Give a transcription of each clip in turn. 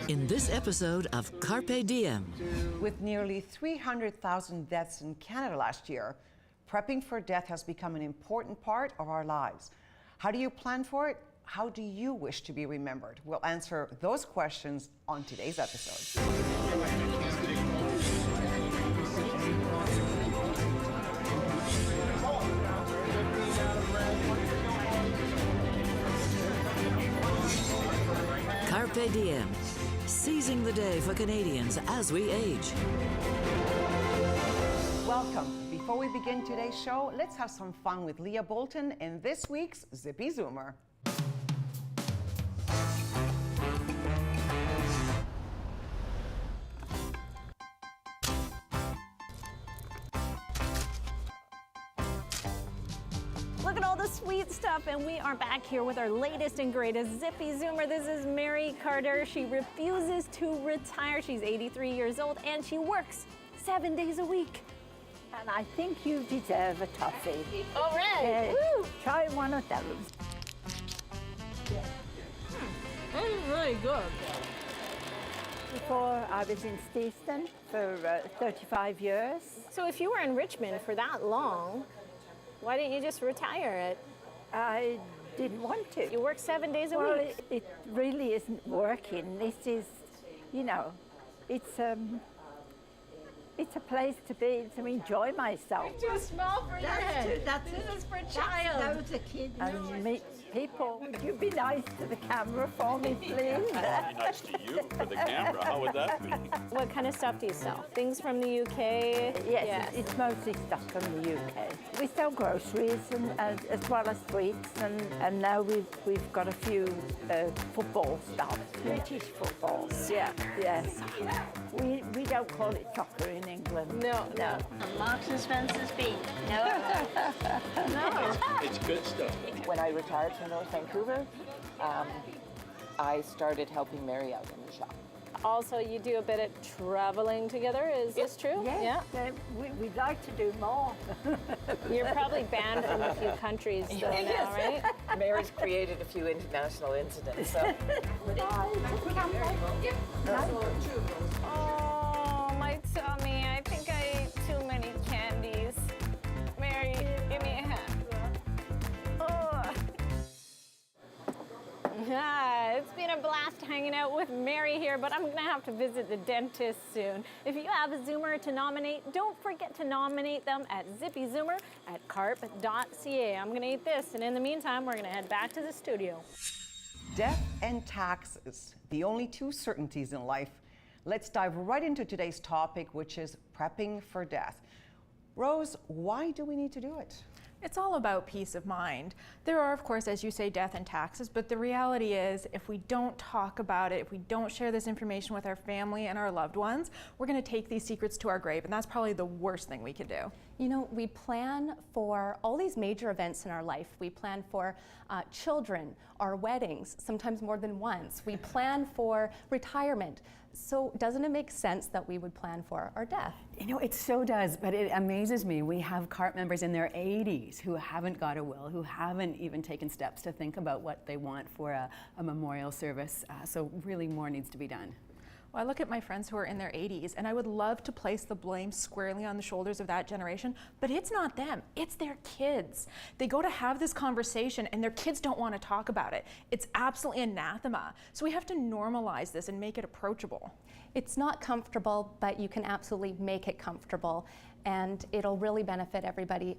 In this episode of Carpe Diem. With nearly 300,000 deaths in Canada last year, prepping for death has become an important part of our lives. How do you plan for it? How do you wish to be remembered? We'll answer those questions on today's episode. Carpe Diem, seizing the day for Canadians as we age. Welcome. Before we begin today's show, let's have some fun with Leah Bolton in this week's Zippy Zoomer. Look at all the sweet stuff, and we are back here with our latest and greatest Zippy Zoomer. This is Mary Carter. She refuses to retire. She's 83 years old, and she works 7 days a week. And I think you deserve a toffee. All right. Woo. Try one of those. That is really good. Before, I was in Steveston for 35 years. So if you were in Richmond for that long, why didn't you just retire it? I didn't want to. You work 7 days a Well, week. it really isn't working. This is, you know, it's a place to be, to enjoy myself. Too small for your head. This is for a child. That was a kid. And meet people. Would you be nice to the camera for me, please? I'll be nice to you for the camera. How would that be? What kind of stuff do you sell? Things from the UK? Yes. It's mostly stuff from the UK. We sell groceries and as well as sweets, and now we've got a few football stuff, British football. Yeah, yes. We don't call it soccer in England. No. Marks and Spencer's beef. No. It's good stuff. When I retired from North Vancouver, I started helping Mary out in the shop. Also, you do a bit of traveling together. Is this true? Yes, we'd like to do more. You're probably banned from a few countries though now, right? Mary's created a few international incidents, so. Oh, my tummy. I think I ate too many candies. Mary, give me a hand. It's been a blast hanging out with Mary here, but I'm going to have to visit the dentist soon. If you have a Zoomer to nominate, don't forget to nominate them at zippyzoomer@carpe.ca. I'm going to eat this, and in the meantime, we're going to head back to the studio. Death and taxes, the only two certainties in life. Let's dive right into today's topic, which is prepping for death. Rose, why do we need to do it? It's all about peace of mind. There are, of course, as you say, death and taxes, but the reality is if we don't talk about it, if we don't share this information with our family and our loved ones, we're going to take these secrets to our grave, and that's probably the worst thing we could do. You know, we plan for all these major events in our life. We plan for children, our weddings, sometimes more than once. We plan for retirement. So doesn't it make sense that we would plan for our death? You know, it so does, but it amazes me. We have CARP members in their 80s who haven't got a will, who haven't even taken steps to think about what they want for a memorial service. So really more needs to be done. Well, I look at my friends who are in their 80s, and I would love to place the blame squarely on the shoulders of that generation, but it's not them, it's their kids. They go to have this conversation, and their kids don't want to talk about it. It's absolutely anathema. So we have to normalize this and make it approachable. It's not comfortable, but you can absolutely make it comfortable, and it'll really benefit everybody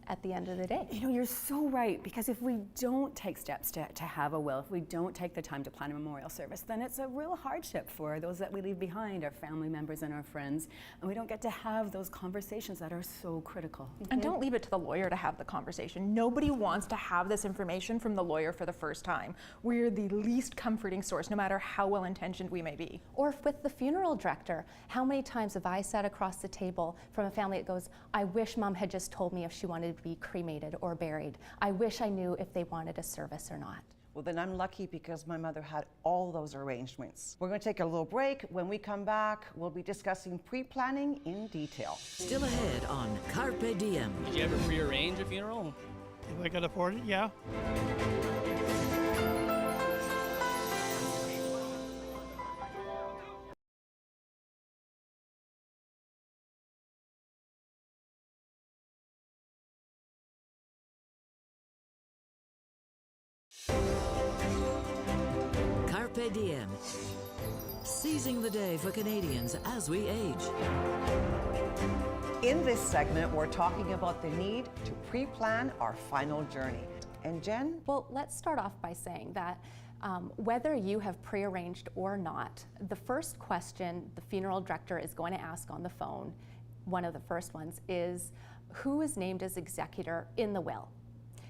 at the end of the day. You know, you're so right, because if we don't take steps to have a will, if we don't take the time to plan a memorial service, then it's a real hardship for those that we leave behind, our family members and our friends, and we don't get to have those conversations that are so critical. And don't leave it to the lawyer to have the conversation. Nobody wants to have this information from the lawyer for the first time. We're the least comforting source, no matter how well-intentioned we may be. Or with the funeral director, how many times have I sat across the table from a family that goes, I wish Mom had just told me if she wanted to be cremated or buried. I wish I knew if they wanted a service or not. Well, then I'm lucky because my mother had all those arrangements. We're going to take a little break. When we come back, we'll be discussing pre-planning in detail. Still ahead on Carpe Diem. Did you ever prearrange a funeral? If I could afford it, yeah. Carpe Diem. Seizing the day for Canadians as we age. In this segment, we're talking about the need to pre-plan our final journey. And Jen? Well, let's start off by saying that whether you have prearranged or not, the first question the funeral director is going to ask on the phone, one of the first ones, is who is named as executor in the will?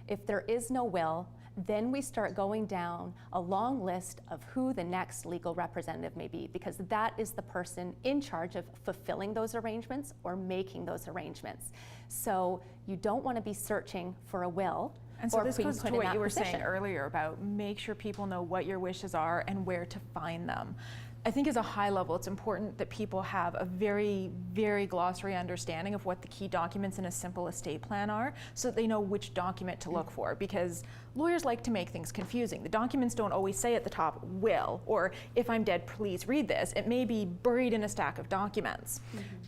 If there is no will, then we start going down a long list of who the next legal representative may be, because that is the person in charge of fulfilling those arrangements or making those arrangements. So you don't want to be searching for a will. And so this being goes put to in what that you were position. saying earlier about make sure people know what your wishes are and where to find them. I think as a high level, it's important that people have a very, very glossary understanding of what the key documents in a simple estate plan are, so that they know which document to look for, because lawyers like to make things confusing. The documents don't always say at the top, will, or if I'm dead, please read this. It may be buried in a stack of documents.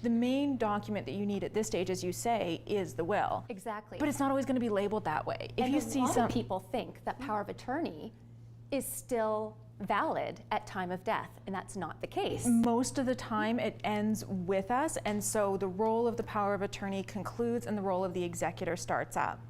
The main document that you need at this stage, as you say, is the will. Exactly. But it's not always going to be labeled that way. If And you a see lot some of people think that power of attorney is still valid at time of death, and that's not the case. Most of the time it ends with us, and so the role of the power of attorney concludes and the role of the executor starts up.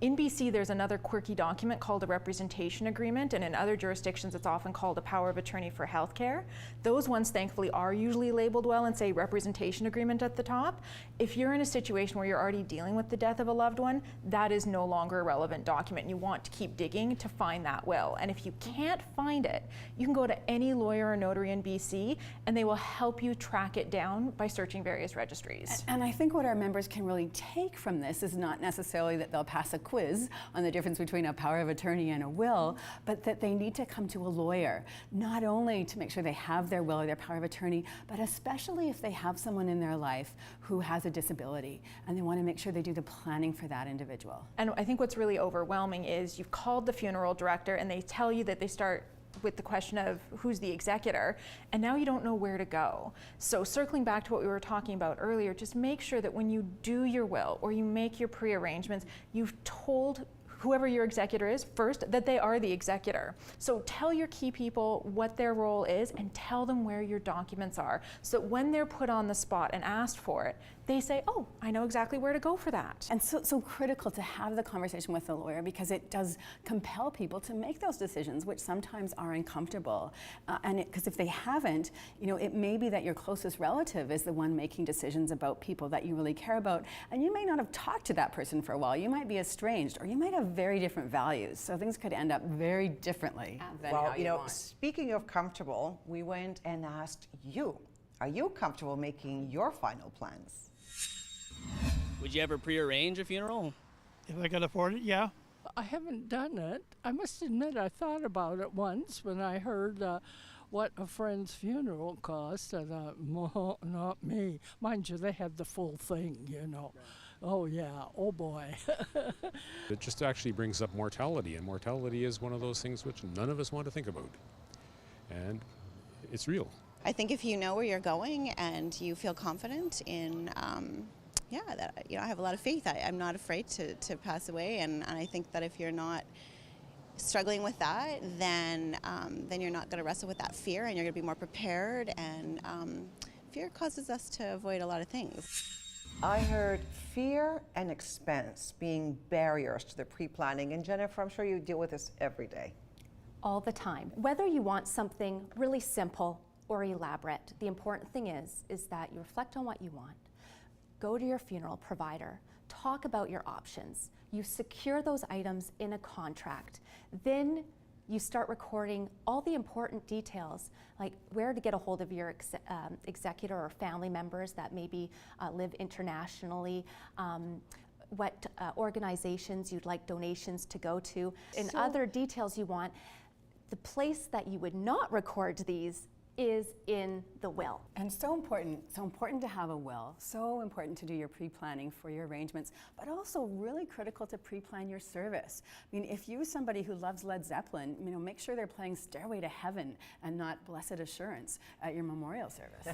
In BC, there's another quirky document called a representation agreement, and in other jurisdictions it's often called a power of attorney for healthcare. Those ones thankfully are usually labeled well and say representation agreement at the top. If you're in a situation where you're already dealing with the death of a loved one, that is no longer a relevant document. You want to keep digging to find that will. And if you can't find it, you can go to any lawyer or notary in BC and they will help you track it down by searching various registries. And I think what our members can really take from this is not necessarily that they'll pass a quiz on the difference between a power of attorney and a will, but that they need to come to a lawyer, not only to make sure they have their will or their power of attorney, but especially if they have someone in their life who has a disability, and they want to make sure they do the planning for that individual. And I think what's really overwhelming is you've called the funeral director and they tell you that they start with the question of who's the executor, and now you don't know where to go. So circling back to what we were talking about earlier, just make sure that when you do your will or you make your pre-arrangements, you've told whoever your executor is first that they are the executor. So tell your key people what their role is and tell them where your documents are, so that when they're put on the spot and asked for it, they say, oh, I know exactly where to go for that. And so critical to have the conversation with the lawyer, because it does compel people to make those decisions, which sometimes are uncomfortable. Because if they haven't, it may be that your closest relative is the one making decisions about people that you really care about, and you may not have talked to that person for a while. You might be estranged, or you might have very different values. So things could end up very differently than how you want. Speaking of comfortable, we went and asked you, are you comfortable making your final plans? Would you ever prearrange a funeral? If I could afford it, yeah. I haven't done it. I must admit I thought about it once when I heard what a friend's funeral cost. I thought, no, not me. Mind you, they had the full thing, Right. Oh yeah, oh boy. It just actually brings up mortality, and mortality is one of those things which none of us want to think about. And it's real. I think if you know where you're going and you feel confident in I have a lot of faith. I'm not afraid to pass away, and I think that if you're not struggling with that, then you're not going to wrestle with that fear, and you're going to be more prepared, and fear causes us to avoid a lot of things. I heard fear and expense being barriers to the pre-planning, and Jennifer, I'm sure you deal with this every day. All the time. Whether you want something really simple or elaborate, the important thing is that you reflect on what you want. Go to your funeral provider, talk about your options. You secure those items in a contract. Then you start recording all the important details, like where to get a hold of your executor or family members that maybe live internationally, what organizations you'd like donations to go to, and other details you want. The place that you would not record these is in the will. And so important to have a will, so important to do your pre-planning for your arrangements, but also really critical to pre-plan your service. I mean, if you're somebody who loves Led Zeppelin, make sure they're playing Stairway to Heaven and not Blessed Assurance at your memorial service.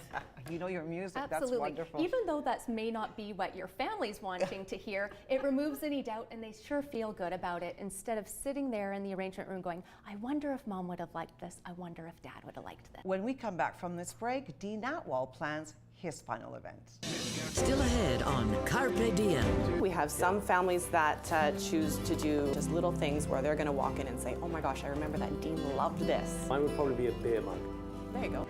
You know your music, Absolutely. That's wonderful. Even though that may not be what your family's wanting to hear, it removes any doubt and they sure feel good about it instead of sitting there in the arrangement room going, I wonder if Mom would have liked this, I wonder if Dad would have liked this. When we come back from this break, Dean Atwell plans his final event. Still ahead on Carpe Diem. We have some families that choose to do just little things where they're going to walk in and say, oh my gosh, I remember that Dean loved this. Mine would probably be a beer mug. There you go.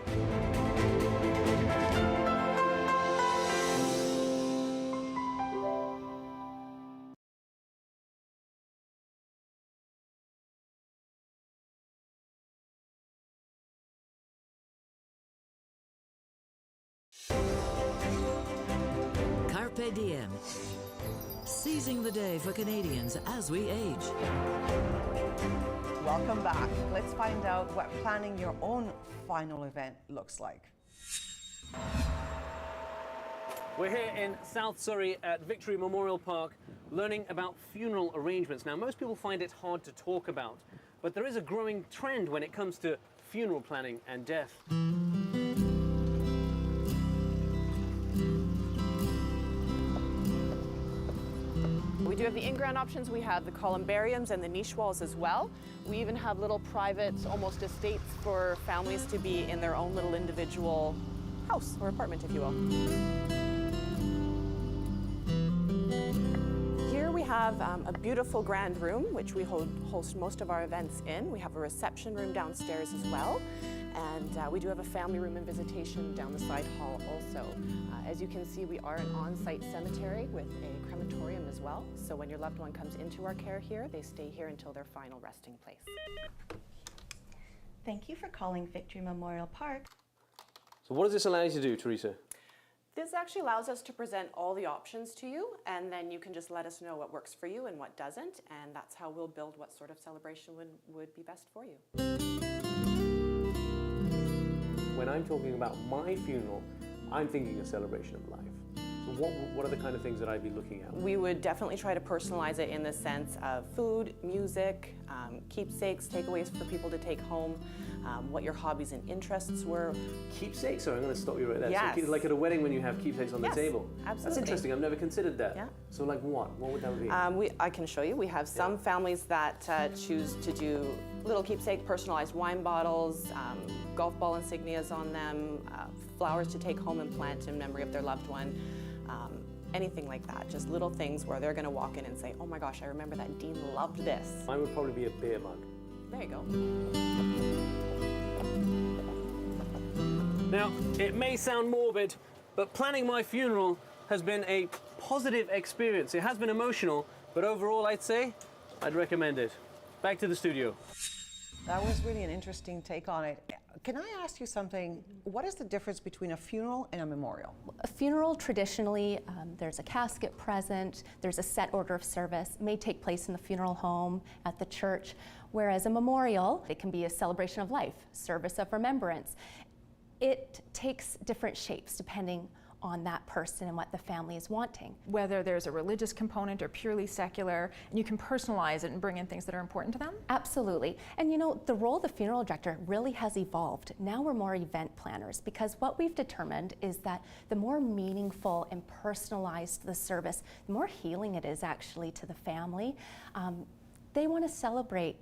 Carpe Diem. Seizing the day for Canadians as we age. Welcome back. Let's find out what planning your own final event looks like. We're here in South Surrey at Victory Memorial Park learning about funeral arrangements. Now, most people find it hard to talk about, but there is a growing trend when it comes to funeral planning and death. We do have the in-ground options. We have the columbariums and the niche walls as well. We even have little private, almost estates for families to be in their own little individual house or apartment, if you will. Here we have a beautiful grand room, which we host most of our events in. We have a reception room downstairs as well. And we do have a family room and visitation down the side hall also. As you can see, we are an on-site cemetery with a crematorium as well. So when your loved one comes into our care here, they stay here until their final resting place. Thank you for calling Victory Memorial Park. So what does this allow you to do, Teresa? This actually allows us to present all the options to you, and then you can just let us know what works for you and what doesn't, and that's how we'll build what sort of celebration would be best for you. When I'm talking about my funeral, I'm thinking a celebration of life. So what are the kind of things that I'd be looking at? We would definitely try to personalize it in the sense of food, music, keepsakes, takeaways for people to take home, what your hobbies and interests were. Keepsakes? Sorry, I'm going to stop you right there. Yes. So, like at a wedding when you have keepsakes on the table? Absolutely. That's interesting. I've never considered that. Yeah. So like what? What would that be? I can show you. We have some families that choose to do little keepsake personalized wine bottles, golf ball insignias on them, flowers to take home and plant in memory of their loved one. Anything like that, just little things where they're going to walk in and say, oh my gosh, I remember that Dean loved this. Mine would probably be a beer mug. There you go. Now, it may sound morbid, but planning my funeral has been a positive experience. It has been emotional, but overall I'd say I'd recommend it. Back to the studio. That was really an interesting take on it. Can I ask you something? What is the difference between a funeral and a memorial? A funeral, traditionally, there's a casket present, there's a set order of service, may take place in the funeral home, at the church, whereas a memorial, it can be a celebration of life, service of remembrance. It takes different shapes depending on that person and what the family is wanting. Whether there's a religious component or purely secular, and you can personalize it and bring in things that are important to them? Absolutely. And you know, the role of the funeral director really has evolved. Now we're more event planners because what we've determined is that the more meaningful and personalized the service, the more healing it is actually to the family. They want to celebrate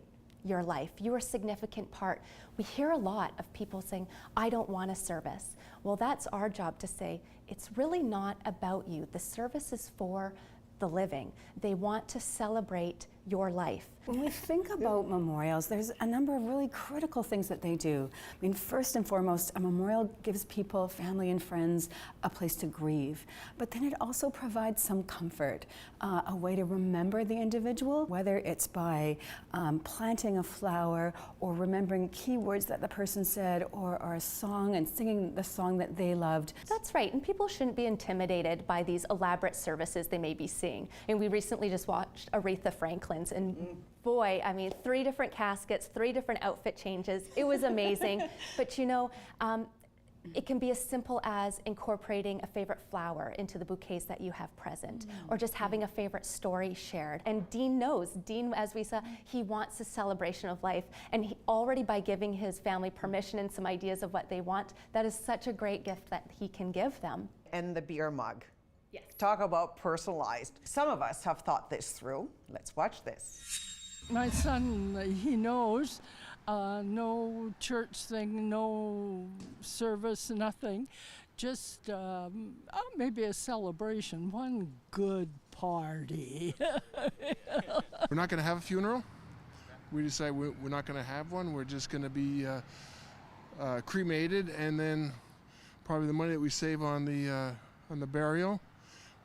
your life. You're a significant part. We hear a lot of people saying, I don't want a service. Well, that's our job to say, it's really not about you. The service is for the living. They want to celebrate your life. When we think about memorials, there's a number of really critical things that they do. I mean, first and foremost, a memorial gives people, family and friends, a place to grieve. But then it also provides some comfort, a way to remember the individual, whether it's by planting a flower or remembering key words that the person said or a song and singing the song that they loved. That's right, and people shouldn't be intimidated by these elaborate services they may be seeing. And we recently just watched Aretha Franklin's, and Boy, I mean, 3 different caskets, 3 different outfit changes. It was amazing. But you know, it can be as simple as incorporating a favorite flower into the bouquets that you have present, or just having a favorite story shared. And Dean knows, Dean, as we saw, he wants a celebration of life. And he, already by giving his family permission and some ideas of what they want, that is such a great gift that he can give them. And the beer mug. Yes. Talk about personalized. Some of us have thought this through. Let's watch this. My son, he knows, no church thing, no service, nothing. Just maybe a celebration, one good party. We're not going to have a funeral. We decided we're not going to have one. We're just going to be cremated, and then probably the money that we save on the burial,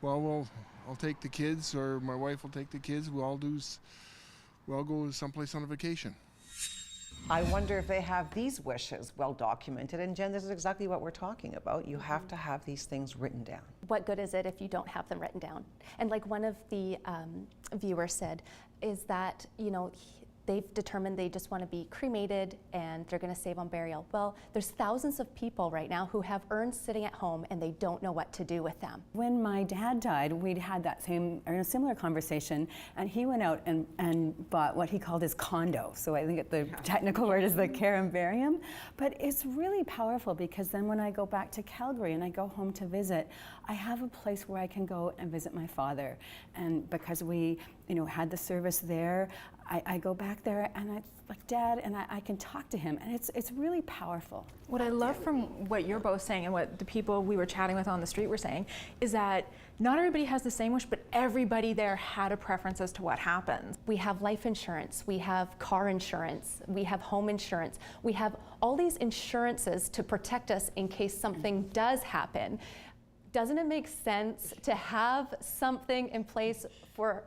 well, I'll take the kids, or my wife will take the kids. We'll go someplace on a vacation. I wonder if they have these wishes well documented. And Jen, this is exactly what we're talking about. You have to have these things written down. What good is it if you don't have them written down? And like one of the viewers said, is that, you know, they've determined they just want to be cremated and they're going to save on burial. Well, there's thousands of people right now who have urns sitting at home and they don't know what to do with them. When my dad died, we'd had that same, or a similar conversation, and he went out and bought what he called his condo. So I think the technical word is the columbarium. But it's really powerful because then when I go back to Calgary and I go home to visit, I have a place where I can go and visit my father. And because we, you know, had the service there, I go back there and I like Dad, and I can talk to him, and it's really powerful. What I love from what you're both saying and what the people we were chatting with on the street were saying is that not everybody has the same wish, but everybody there had a preference as to what happens. We have life insurance, we have car insurance, we have home insurance, we have all these insurances to protect us in case something does happen. Doesn't it make sense to have something in place for,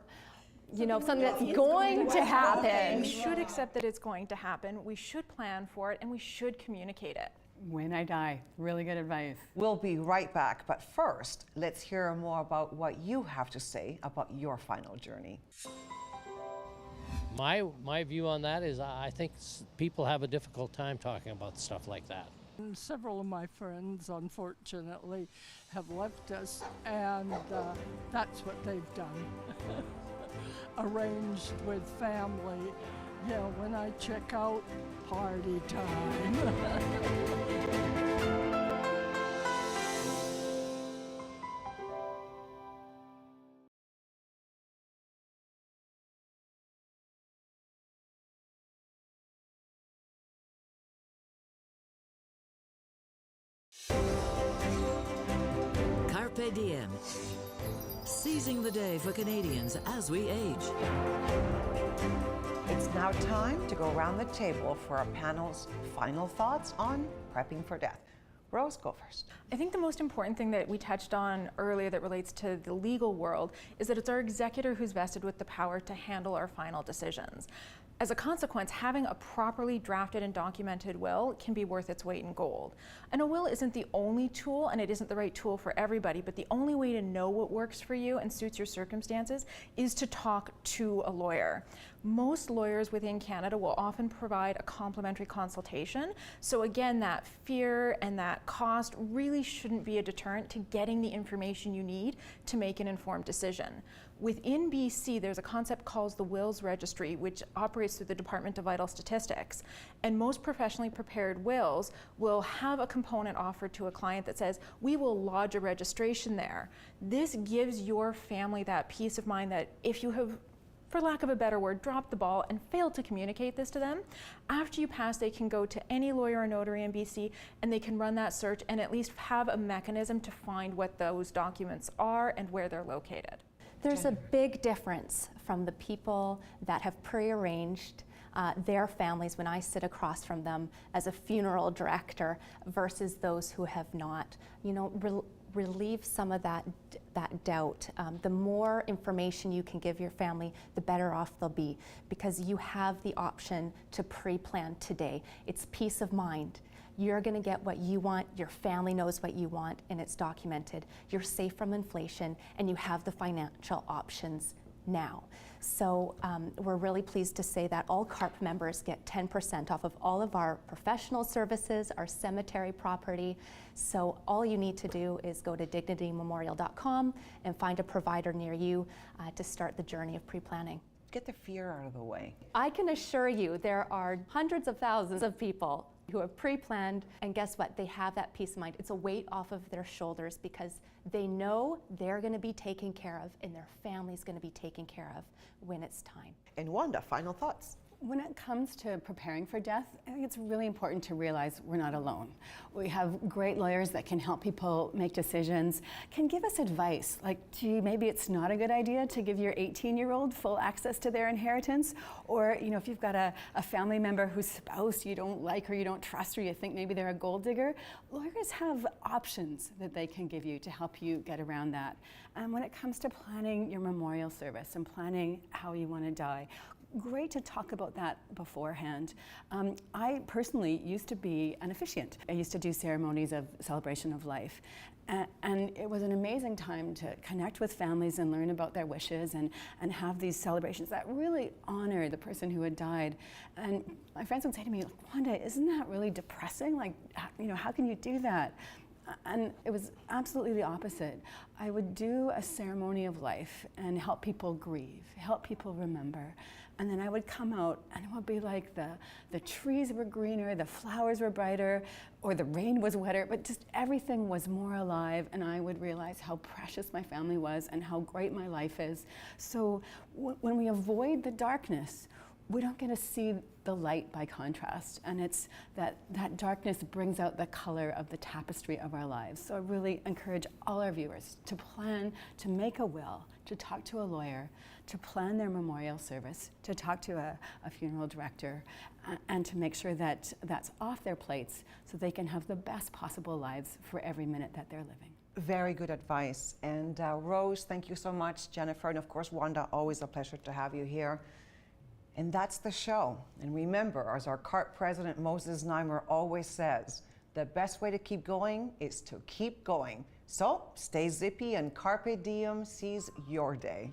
you know, something that's going to happen? We should accept that it's going to happen. We should plan for it, and we should communicate it. When I die, really good advice. We'll be right back, but first, let's hear more about what you have to say about your final journey. My view on that is I think people have a difficult time talking about stuff like that. And several of my friends, unfortunately, have left us, and that's what they've done. Arranged with family. Yeah, when I check out, party time. Carpe Diem. Seizing the day for Canadians as we age. It's now time to go around the table for our panel's final thoughts on prepping for death. Rose, go first. I think the most important thing that we touched on earlier that relates to the legal world is that it's our executor who's vested with the power to handle our final decisions. As a consequence, having a properly drafted and documented will can be worth its weight in gold. And a will isn't the only tool, and it isn't the right tool for everybody, but the only way to know what works for you and suits your circumstances is to talk to a lawyer. Most lawyers within Canada will often provide a complimentary consultation. So again, that fear and that cost really shouldn't be a deterrent to getting the information you need to make an informed decision. Within BC, there's a concept called the Wills Registry, which operates through the Department of Vital Statistics. And most professionally prepared wills will have a component offered to a client that says, we will lodge a registration there. This gives your family that peace of mind that if you have, for lack of a better word, dropped the ball and failed to communicate this to them, after you pass, they can go to any lawyer or notary in BC and they can run that search and at least have a mechanism to find what those documents are and where they're located. There's a big difference from the people that have prearranged their families when I sit across from them as a funeral director versus those who have not. You know, relieve some of that doubt. The more information you can give your family, the better off they'll be, because you have the option to pre-plan today. It's peace of mind. You're going to get what you want, your family knows what you want, and it's documented. You're safe from inflation, and you have the financial options now. So we're really pleased to say that all Carpe members get 10% off of all of our professional services, our cemetery property. So all you need to do is go to dignitymemorial.com and find a provider near you to start the journey of pre-planning. Get the fear out of the way. I can assure you there are hundreds of thousands of people who have pre-planned, and guess what? They have that peace of mind. It's a weight off of their shoulders because they know they're going to be taken care of and their family's going to be taken care of when it's time. And Wanda, final thoughts. When it comes to preparing for death, I think it's really important to realize we're not alone. We have great lawyers that can help people make decisions, can give us advice, like, gee, maybe it's not a good idea to give your 18-year-old full access to their inheritance, or if you've got a family member whose spouse you don't like or you don't trust or you think maybe they're a gold digger, lawyers have options that they can give you to help you get around that. And when it comes to planning your memorial service and planning how you want to die, great to talk about that beforehand. I personally used to be an officiant. I used to do ceremonies of celebration of life. And it was an amazing time to connect with families and learn about their wishes and have these celebrations that really honor the person who had died. And my friends would say to me, Wanda, isn't that really depressing? Like, how can you do that? And it was absolutely the opposite. I would do a ceremony of life and help people grieve, help people remember. And then I would come out and it would be like the trees were greener, the flowers were brighter, or the rain was wetter, but just everything was more alive, and I would realize how precious my family was and how great my life is. So when we avoid the darkness, we don't get to see the light by contrast, and it's that darkness brings out the color of the tapestry of our lives. So I really encourage all our viewers to plan, to make a will, to talk to a lawyer, to plan their memorial service, to talk to a funeral director, and to make sure that that's off their plates so they can have the best possible lives for every minute that they're living. Very good advice. And Rose, thank you so much. Jennifer, and of course Wanda, always a pleasure to have you here. And that's the show. And remember, as our Carpe president Moses Neimer always says, the best way to keep going is to keep going. So stay zippy and Carpe Diem, seize your day.